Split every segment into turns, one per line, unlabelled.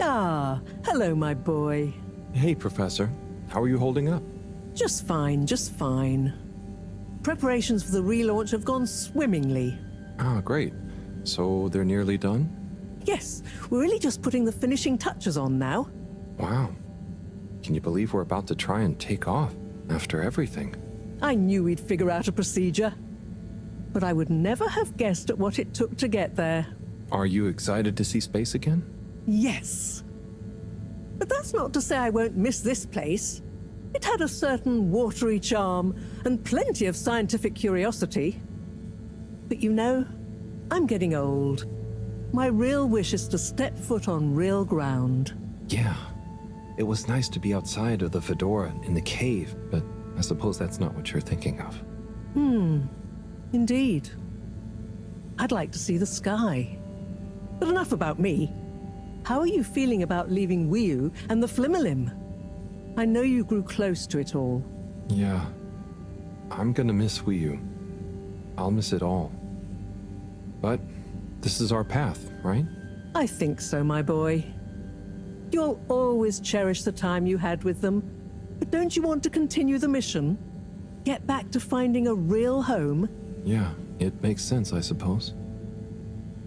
Ah, hello, my boy.
Hey, Professor. How are you holding up?
Just fine, just fine. Preparations for the relaunch have gone swimmingly.
Ah, great. So they're nearly done?
Yes, we're really just putting the finishing touches on now.
Wow. Can you believe we're about to try and take off after everything?
I knew we'd figure out a procedure. But I would never have guessed at what it took to get there.
Are you excited to see space again?
Yes. But that's not to say I won't miss this place. It had a certain watery charm and plenty of scientific curiosity. But you know, I'm getting old. My real wish is to step foot on real ground.
Yeah. It was nice to be outside of the fedora in the cave, but I suppose that's not what you're thinking of.
Indeed. I'd like to see the sky. But enough about me. How are you feeling about leaving Wiu and the Flimmerlim? I know you grew close to it all.
Yeah. I'm gonna miss Wiu. I'll miss it all. But this is our path, right?
I think so, my boy. You'll always cherish the time you had with them. But don't you want to continue the mission? Get back to finding a real home?
Yeah, it makes sense, I suppose.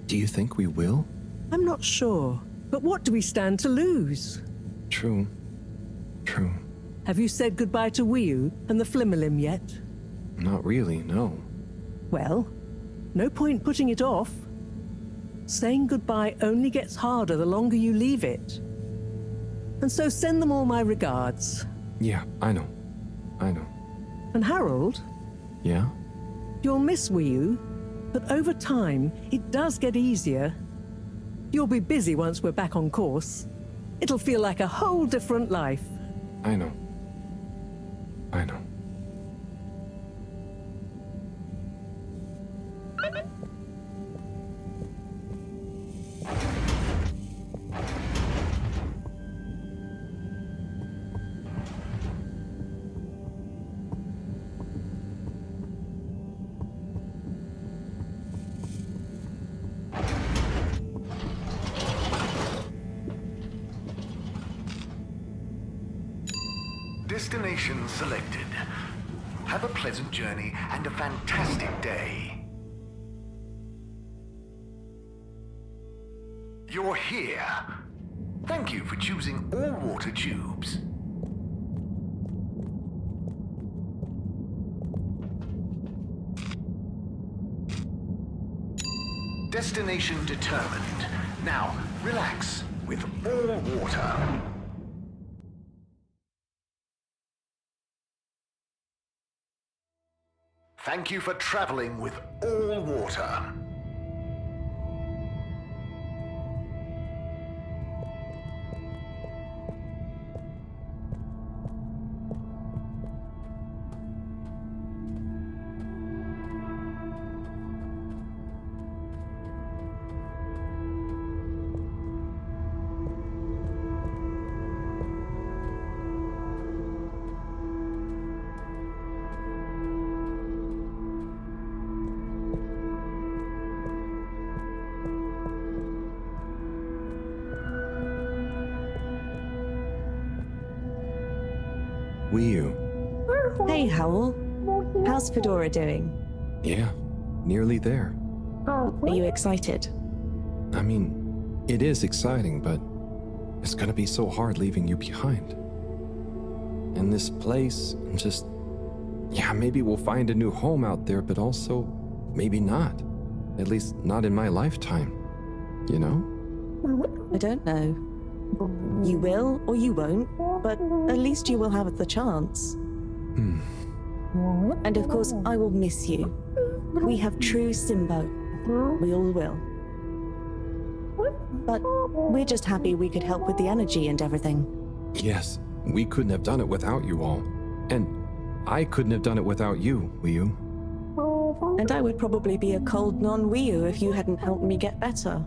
Do you think we will?
I'm not sure. But what do we stand to lose?
True. True.
Have you said goodbye to Wiu and the Flimmerlim yet?
Not really, no.
Well, no point putting it off. Saying goodbye only gets harder the longer you leave it. And so send them all my regards.
Yeah, I know. I know.
And Harold,
Yeah?
you'll miss Wiu, but over time, it does get easier. You'll be busy once we're back on course. It'll feel like a whole different life.
I know. I know.
Destination selected. Have a pleasant journey and a fantastic day. You're here. Thank you for choosing all water tubes. Destination determined. Now, relax with all water. Thank you for traveling with all water.
Wiu.
Hey, Howell. How's Fedora doing?
Yeah, nearly there.
Are you excited?
I mean, it is exciting, but it's gonna be so hard leaving you behind. And this place, just... Yeah, maybe we'll find a new home out there, but also, maybe not. At least not in my lifetime. You know?
I don't know. You will or you won't, but at least you will have the chance. And of course, I will miss you. We have true Simbo. We all will. But we're just happy we could help with the energy and everything.
Yes, we couldn't have done it without you all. And I couldn't have done it without you, Wiu.
And I would probably be a cold non-Wiu if you hadn't helped me get better.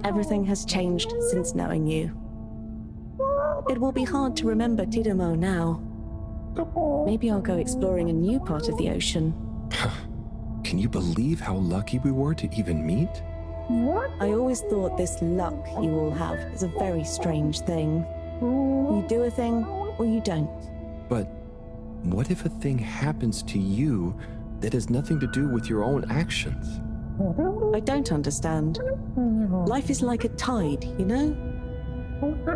Everything has changed since knowing you. It will be hard to remember Tidomo now. Maybe I'll go exploring a new part of the ocean.
Can you believe how lucky we were to even meet?
I always thought this luck you all have is a very strange thing. You do a thing, or you don't.
But what if a thing happens to you that has nothing to do with your own actions?
I don't understand. Life is like a tide, you know?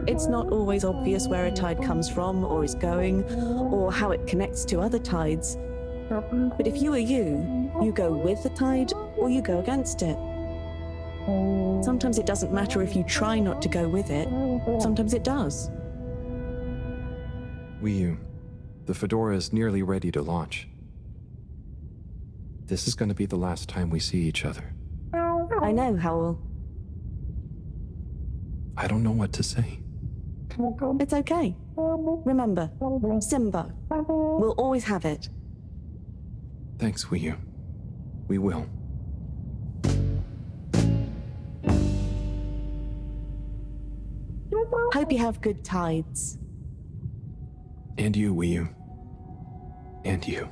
It's not always obvious where a tide comes from, or is going, or how it connects to other tides. But if you are you go with the tide, or you go against it. Sometimes it doesn't matter if you try not to go with it. Sometimes it does.
The Fedora is nearly ready to launch. This is going to be the last time we see each other.
I know, Howell.
I don't know what to say.
It's okay. Remember, Simba. We'll always have it.
Thanks, Wiyu. We will.
Hope you have good tides.
And you, Wiyu. And you.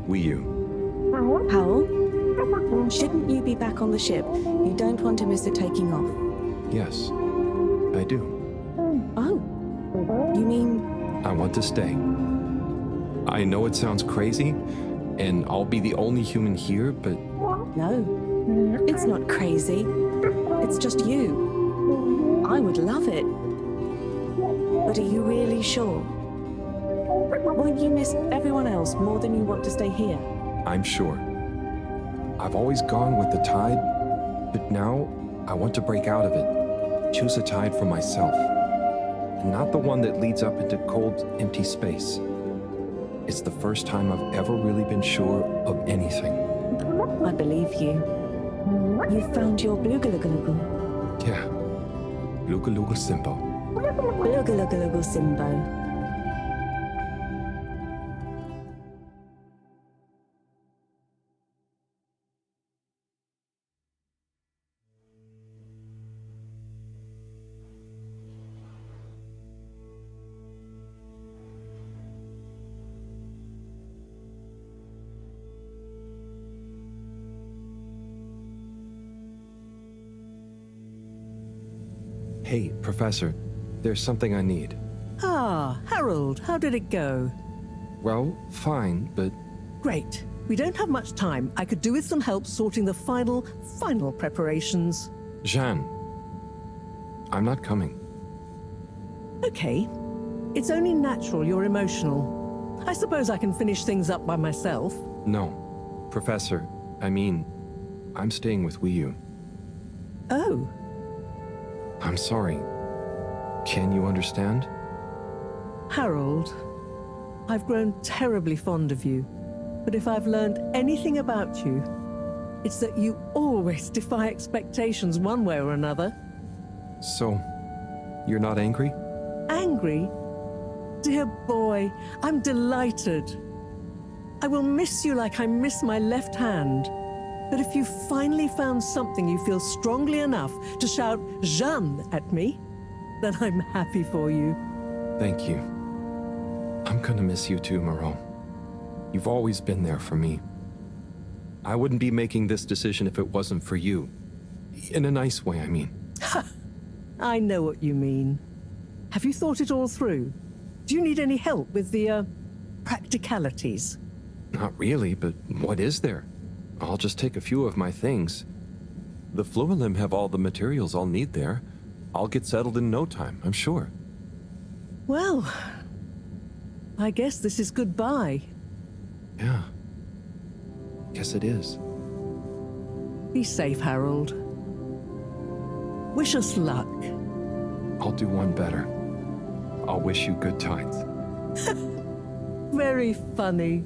Wiyu.
Howell? Shouldn't you be back on the ship? You don't want to miss it taking off.
Yes. I do.
Oh, you mean
I want to stay. I know it sounds crazy, and I'll be the only human here, but
no? It's not crazy. It's just you. I would love it. But are you really sure? Won't you miss everyone else more than you want to stay here?
I'm sure. I've always gone with the tide, but now I want to break out of it. Choose a tide for myself, and not the one that leads up into cold, empty space. It's the first time I've ever really been sure of anything.
I believe you. You've found your Blugalugalugu.
Yeah. Luga Luga Simbo.
Blugalugalugu Simbo.
Hey, Professor, there's something I need.
Ah, Harold, how did it go?
Well, fine, but
Great. We don't have much time. I could do with some help sorting the final preparations.
Jeanne, I'm not coming.
Okay. It's only natural you're emotional. I suppose I can finish things up by myself.
No, Professor, I'm staying with Wiyu.
Oh,
I'm sorry. Can you understand?
Harold, I've grown terribly fond of you. But if I've learned anything about you, it's that you always defy expectations one way or another.
So, you're not angry?
Angry? Dear boy, I'm delighted. I will miss you like I miss my left hand. But if you finally found something you feel strongly enough to shout Jeanne at me, then I'm happy for you.
Thank you. I'm gonna miss you too, Moreau. You've always been there for me. I wouldn't be making this decision if it wasn't for you. In a nice way, I mean.
I know what you mean. Have you thought it all through? Do you need any help with the, practicalities?
Not really, but what is there? I'll just take a few of my things. The Fluilim have all the materials I'll need there. I'll get settled in no time, I'm sure.
Well, I guess this is goodbye.
Yeah. Guess it is.
Be safe, Harold. Wish us luck.
I'll do one better. I'll wish you good times.
Very funny.